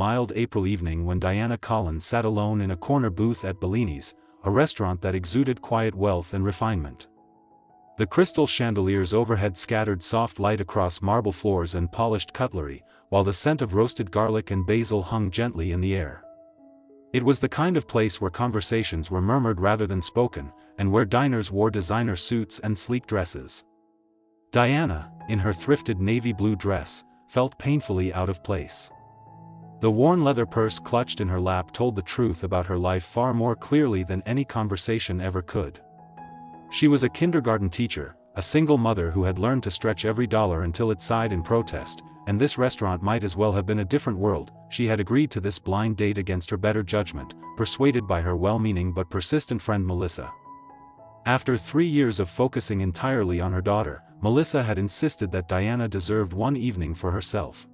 mild April evening when Diana Collins sat alone in a corner booth at Bellini's, a restaurant that exuded quiet wealth and refinement. The crystal chandeliers overhead scattered soft light across marble floors and polished cutlery, while the scent of roasted garlic and basil hung gently in the air. It was the kind of place where conversations were murmured rather than spoken, and where diners wore designer suits and sleek dresses. Diana, in her thrifted navy blue dress, felt painfully out of place. The worn leather purse clutched in her lap told the truth about her life far more clearly than any conversation ever could. She was a kindergarten teacher, a single mother who had learned to stretch every dollar until it sighed in protest, and this restaurant might as well have been a different world. She had agreed to this blind date against her better judgment, persuaded by her well-meaning but persistent friend Melissa. After 3 years of focusing entirely on her daughter, Melissa had insisted that Diana deserved one evening for herself.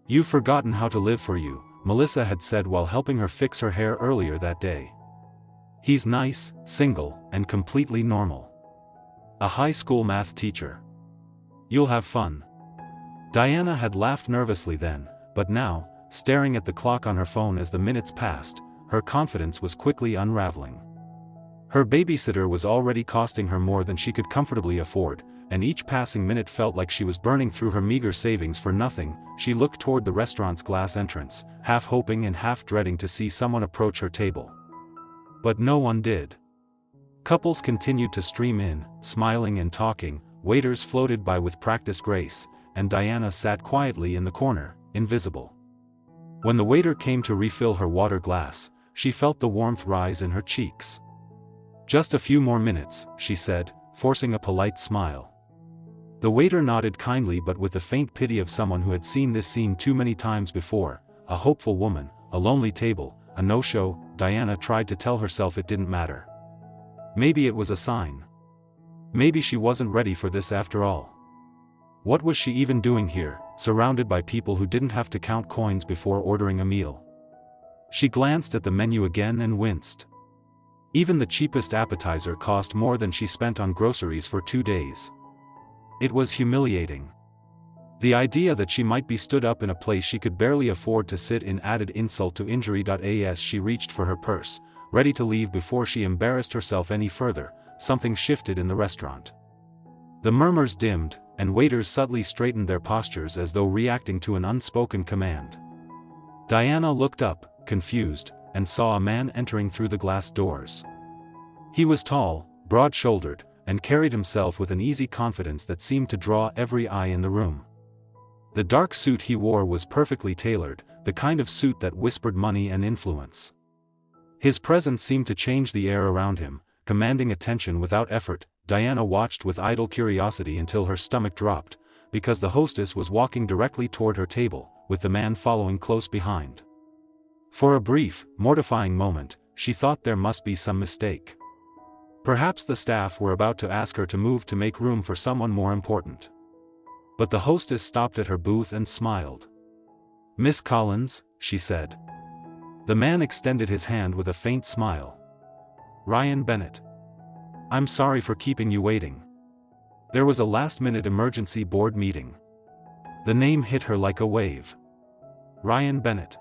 "You've forgotten how to live for you," Melissa had said while helping her fix her hair earlier that day. "He's nice, single, and completely normal. A high school math teacher. You'll have fun." Diana had laughed nervously then, but now, staring at the clock on her phone as the minutes passed, her confidence was quickly unraveling. Her babysitter was already costing her more than she could comfortably afford, and each passing minute felt like she was burning through her meager savings for nothing. She looked toward the restaurant's glass entrance, half hoping and half dreading to see someone approach her table. But no one did. Couples continued to stream in, smiling and talking, waiters floated by with practiced grace, and Diana sat quietly in the corner, invisible. When the waiter came to refill her water glass, she felt the warmth rise in her cheeks. "Just a few more minutes," she said, forcing a polite smile. The waiter nodded kindly but with the faint pity of someone who had seen this scene too many times before. A hopeful woman, a lonely table, a no-show. Diana tried to tell herself it didn't matter. Maybe it was a sign. Maybe she wasn't ready for this after all. What was she even doing here, surrounded by people who didn't have to count coins before ordering a meal? She glanced at the menu again and winced. Even the cheapest appetizer cost more than she spent on groceries for 2 days. It was humiliating. The idea that she might be stood up in a place she could barely afford to sit in added insult to injury. As she reached for her purse, ready to leave before she embarrassed herself any further, something shifted in the restaurant. The murmurs dimmed, and waiters subtly straightened their postures as though reacting to an unspoken command. Diana looked up, confused, and saw a man entering through the glass doors. He was tall, broad-shouldered, and carried himself with an easy confidence that seemed to draw every eye in the room. The dark suit he wore was perfectly tailored, the kind of suit that whispered money and influence. His presence seemed to change the air around him, commanding attention without effort. Diana watched with idle curiosity until her stomach dropped, because the hostess was walking directly toward her table, with the man following close behind. For a brief, mortifying moment, she thought there must be some mistake. Perhaps the staff were about to ask her to move to make room for someone more important. But the hostess stopped at her booth and smiled. "Miss Collins," she said. The man extended his hand with a faint smile. "Ryan Bennett. I'm sorry for keeping you waiting. There was a last-minute emergency board meeting." The name hit her like a wave. Ryan Bennett.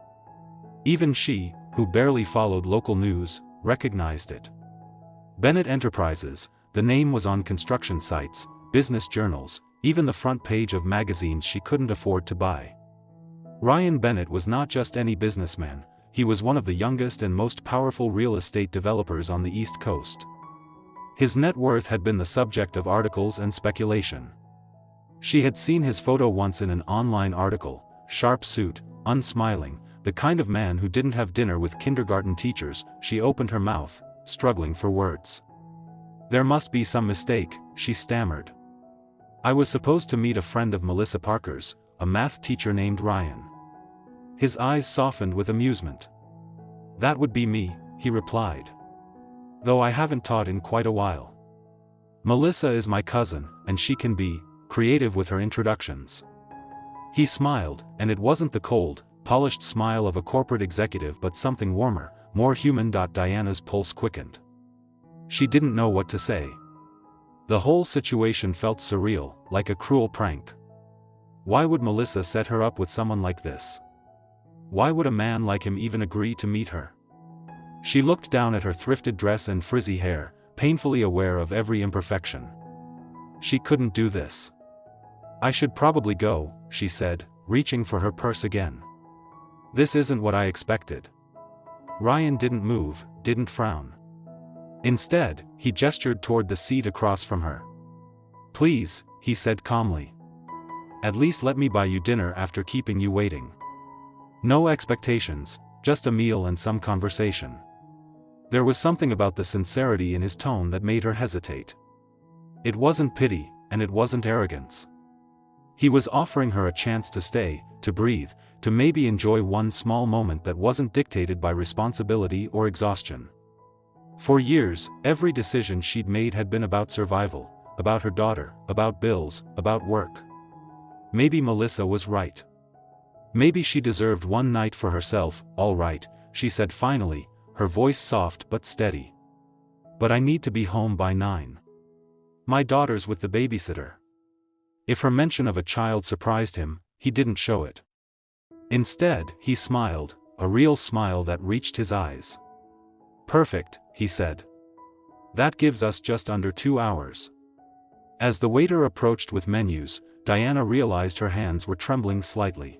Even she, who barely followed local news, recognized it. Bennett Enterprises, the name was on construction sites, business journals, even the front page of magazines she couldn't afford to buy. Ryan Bennett was not just any businessman, he was one of the youngest and most powerful real estate developers on the East Coast. His net worth had been the subject of articles and speculation. She had seen his photo once in an online article, sharp suit, unsmiling, the kind of man who didn't have dinner with kindergarten teachers. She opened her mouth, struggling for words. "There must be some mistake," she stammered. "I was supposed to meet a friend of Melissa Parker's, a math teacher named Ryan." His eyes softened with amusement. "That would be me," he replied. "Though I haven't taught in quite a while. Melissa is my cousin, and she can be creative with her introductions." He smiled, and it wasn't the cold, polished smile of a corporate executive but something warmer, more human. Diana's pulse quickened. She didn't know what to say. The whole situation felt surreal, like a cruel prank. Why would Melissa set her up with someone like this? Why would a man like him even agree to meet her? She looked down at her thrifted dress and frizzy hair, painfully aware of every imperfection. She couldn't do this. I should probably go, she said, reaching for her purse again. This isn't what I expected. Ryan didn't move, didn't frown. Instead, he gestured toward the seat across from her. Please, he said calmly. At least let me buy you dinner after keeping you waiting. No expectations, just a meal and some conversation. There was something about the sincerity in his tone that made her hesitate. It wasn't pity, and it wasn't arrogance. He was offering her a chance to stay, to breathe, to maybe enjoy one small moment that wasn't dictated by responsibility or exhaustion. For years, every decision she'd made had been about survival, about her daughter, about bills, about work. Maybe Melissa was right. Maybe she deserved one night for herself. All right, she said finally, her voice soft but steady. But I need to be home by 9. My daughter's with the babysitter. If her mention of a child surprised him, he didn't show it. Instead, he smiled, a real smile that reached his eyes. Perfect, he said. That gives us just under 2 hours. As the waiter approached with menus, Diana realized her hands were trembling slightly.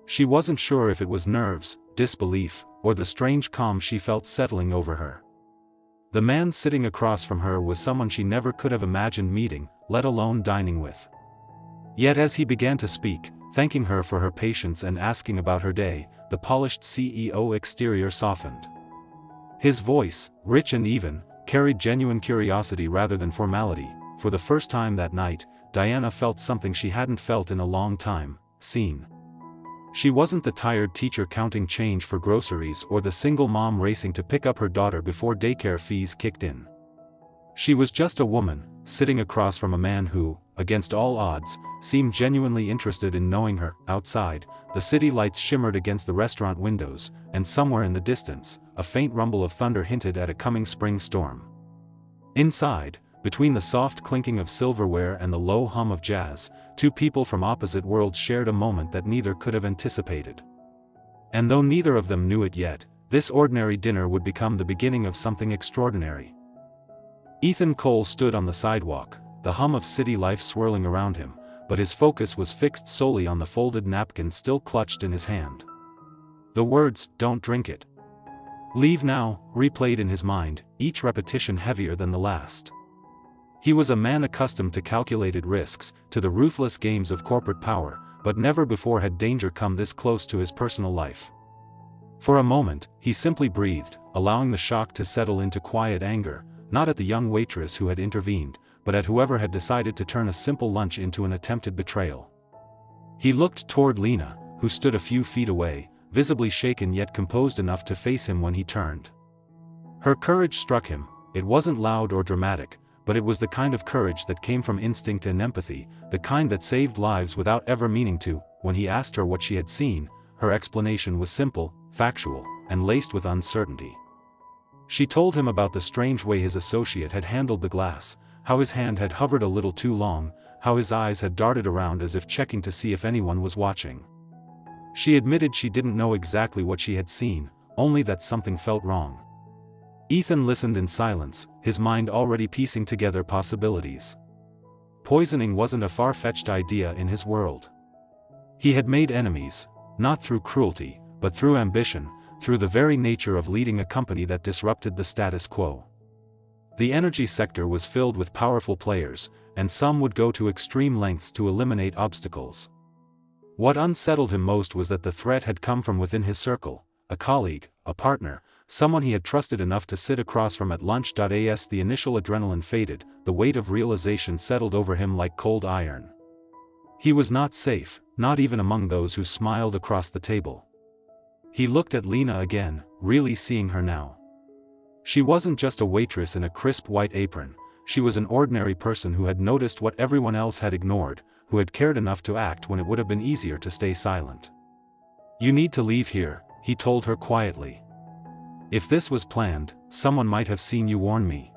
She wasn't sure if it was nerves, disbelief, or the strange calm she felt settling over her. The man sitting across from her was someone she never could have imagined meeting, let alone dining with. Yet as he began to speak, thanking her for her patience and asking about her day, the polished CEO exterior softened. His voice, rich and even, carried genuine curiosity rather than formality. For the first time that night, Diana felt something she hadn't felt in a long time, seen. She wasn't the tired teacher counting change for groceries or the single mom racing to pick up her daughter before daycare fees kicked in. She was just a woman, sitting across from a man who, against all odds, seemed genuinely interested in knowing her. Outside, the city lights shimmered against the restaurant windows, and somewhere in the distance, a faint rumble of thunder hinted at a coming spring storm. Inside, between the soft clinking of silverware and the low hum of jazz, two people from opposite worlds shared a moment that neither could have anticipated. And though neither of them knew it yet, this ordinary dinner would become the beginning of something extraordinary. Ethan Cole stood on the sidewalk, the hum of city life swirling around him, but his focus was fixed solely on the folded napkin still clutched in his hand. The words, "Don't drink it. Leave now," replayed in his mind, each repetition heavier than the last. He was a man accustomed to calculated risks, to the ruthless games of corporate power, but never before had danger come this close to his personal life. For a moment, he simply breathed, allowing the shock to settle into quiet anger, not at the young waitress who had intervened, but at whoever had decided to turn a simple lunch into an attempted betrayal. He looked toward Lena, who stood a few feet away, visibly shaken yet composed enough to face him when he turned. Her courage struck him. It wasn't loud or dramatic, but it was the kind of courage that came from instinct and empathy, the kind that saved lives without ever meaning to. When he asked her what she had seen, her explanation was simple, factual, and laced with uncertainty. She told him about the strange way his associate had handled the glass, how his hand had hovered a little too long, how his eyes had darted around as if checking to see if anyone was watching. She admitted she didn't know exactly what she had seen, only that something felt wrong. Ethan listened in silence, his mind already piecing together possibilities. Poisoning wasn't a far-fetched idea in his world. He had made enemies, not through cruelty, but through ambition, through the very nature of leading a company that disrupted the status quo. The energy sector was filled with powerful players, and some would go to extreme lengths to eliminate obstacles. What unsettled him most was that the threat had come from within his circle, a colleague, a partner, someone he had trusted enough to sit across from at lunch. As the initial adrenaline faded, the weight of realization settled over him like cold iron. He was not safe, not even among those who smiled across the table. He looked at Lena again, really seeing her now. She wasn't just a waitress in a crisp white apron, she was an ordinary person who had noticed what everyone else had ignored, who had cared enough to act when it would have been easier to stay silent. "You need to leave here," he told her quietly. "If this was planned, someone might have seen you warn me."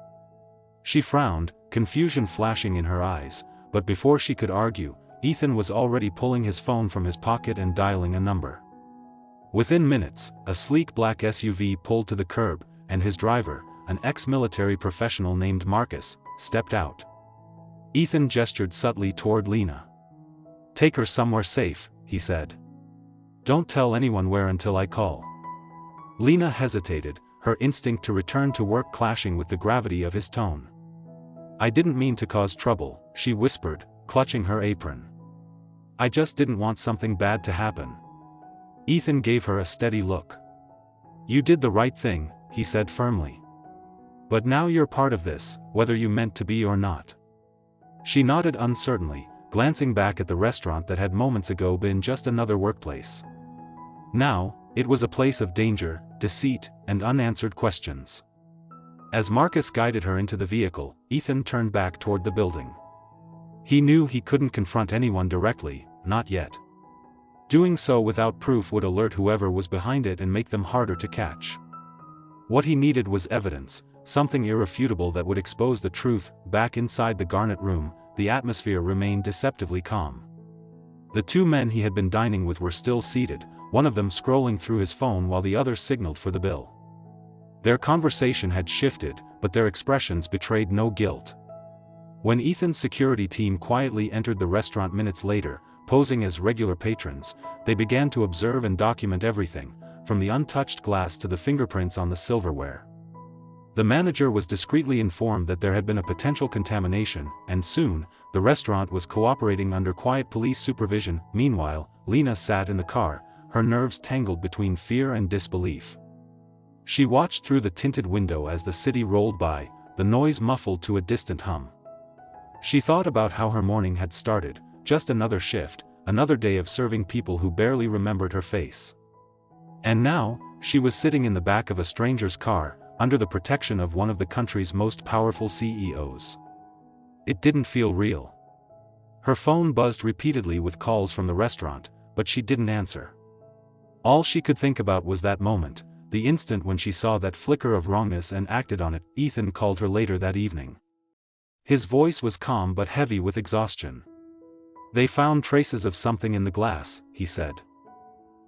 She frowned, confusion flashing in her eyes, but before she could argue, Ethan was already pulling his phone from his pocket and dialing a number. Within minutes, a sleek black SUV pulled to the curb, and his driver, an ex-military professional named Marcus, stepped out. Ethan gestured subtly toward Lena. "Take her somewhere safe," he said. "Don't tell anyone where until I call." Lena hesitated, her instinct to return to work clashing with the gravity of his tone. "I didn't mean to cause trouble," she whispered, clutching her apron. "I just didn't want something bad to happen." Ethan gave her a steady look. "You did the right thing," he said firmly. "But now you're part of this, whether you meant to be or not." She nodded uncertainly, glancing back at the restaurant that had moments ago been just another workplace. Now, it was a place of danger, deceit, and unanswered questions. As Marcus guided her into the vehicle, Ethan turned back toward the building. He knew he couldn't confront anyone directly, not yet. Doing so without proof would alert whoever was behind it and make them harder to catch. What he needed was evidence, something irrefutable that would expose the truth. Back inside the Garnet room, the atmosphere remained deceptively calm. The two men he had been dining with were still seated, one of them scrolling through his phone while the other signaled for the bill. Their conversation had shifted, but their expressions betrayed no guilt. When Ethan's security team quietly entered the restaurant minutes later, posing as regular patrons, they began to observe and document everything, from the untouched glass to the fingerprints on the silverware. The manager was discreetly informed that there had been a potential contamination, and soon, the restaurant was cooperating under quiet police supervision. Meanwhile, Lena sat in the car, her nerves tangled between fear and disbelief. She watched through the tinted window as the city rolled by, the noise muffled to a distant hum. She thought about how her morning had started, just another shift, another day of serving people who barely remembered her face. And now, she was sitting in the back of a stranger's car, under the protection of one of the country's most powerful CEOs. It didn't feel real. Her phone buzzed repeatedly with calls from the restaurant, but she didn't answer. All she could think about was that moment, the instant when she saw that flicker of wrongness and acted on it. Ethan called her later that evening. His voice was calm but heavy with exhaustion. "They found traces of something in the glass," he said.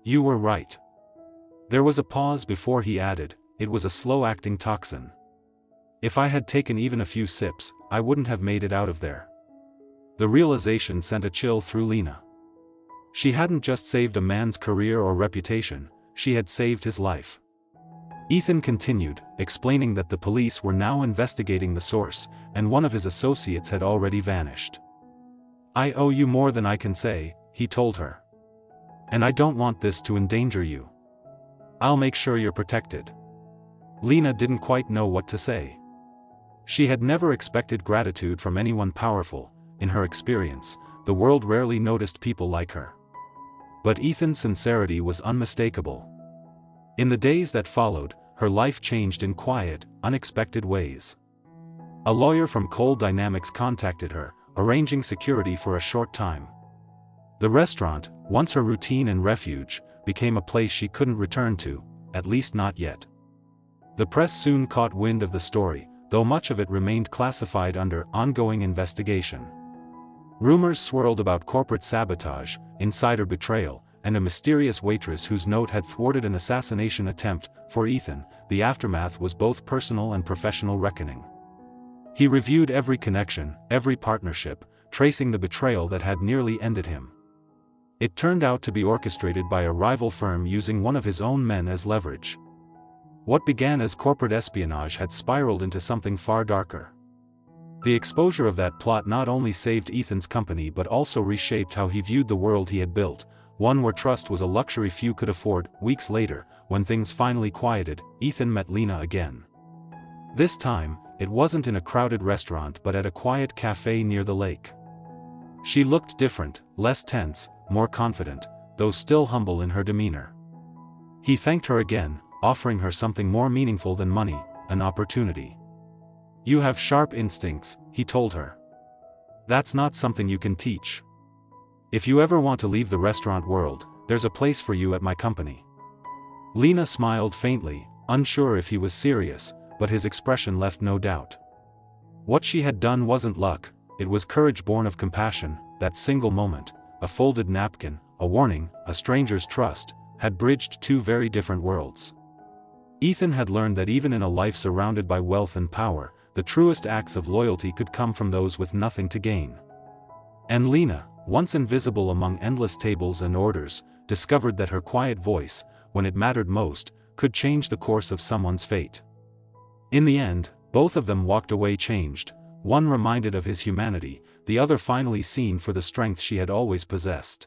"You were right." There was a pause before he added, "It was a slow-acting toxin. If I had taken even a few sips, I wouldn't have made it out of there." The realization sent a chill through Lena. She hadn't just saved a man's career or reputation, she had saved his life. Ethan continued, explaining that the police were now investigating the source, and one of his associates had already vanished. "I owe you more than I can say," he told her. "And I don't want this to endanger you. I'll make sure you're protected." Lena didn't quite know what to say. She had never expected gratitude from anyone powerful. In her experience, the world rarely noticed people like her. But Ethan's sincerity was unmistakable. In the days that followed, her life changed in quiet, unexpected ways. A lawyer from Coal Dynamics contacted her, arranging security for a short time. The restaurant, once her routine and refuge, became a place she couldn't return to, at least not yet. The press soon caught wind of the story, though much of it remained classified under ongoing investigation. Rumors swirled about corporate sabotage, insider betrayal, and a mysterious waitress whose note had thwarted an assassination attempt. For Ethan, the aftermath was both personal and professional reckoning. He reviewed every connection, every partnership, tracing the betrayal that had nearly ended him. It turned out to be orchestrated by a rival firm using one of his own men as leverage. What began as corporate espionage had spiraled into something far darker. The exposure of that plot not only saved Ethan's company but also reshaped how he viewed the world he had built, one where trust was a luxury few could afford. Weeks later, when things finally quieted, Ethan met Lena again. This time, it wasn't in a crowded restaurant but at a quiet cafe near the lake. She looked different, less tense, more confident, though still humble in her demeanor. He thanked her again, offering her something more meaningful than money, an opportunity. "You have sharp instincts," he told her. "That's not something you can teach. If you ever want to leave the restaurant world, there's a place for you at my company." Lena smiled faintly, unsure if he was serious, but his expression left no doubt. What she had done wasn't luck, it was courage born of compassion. That single moment, a folded napkin, a warning, a stranger's trust, had bridged two very different worlds. Ethan had learned that even in a life surrounded by wealth and power, the truest acts of loyalty could come from those with nothing to gain. And Lena, once invisible among endless tables and orders, discovered that her quiet voice, when it mattered most, could change the course of someone's fate. In the end, both of them walked away changed, one reminded of his humanity, the other finally seen for the strength she had always possessed.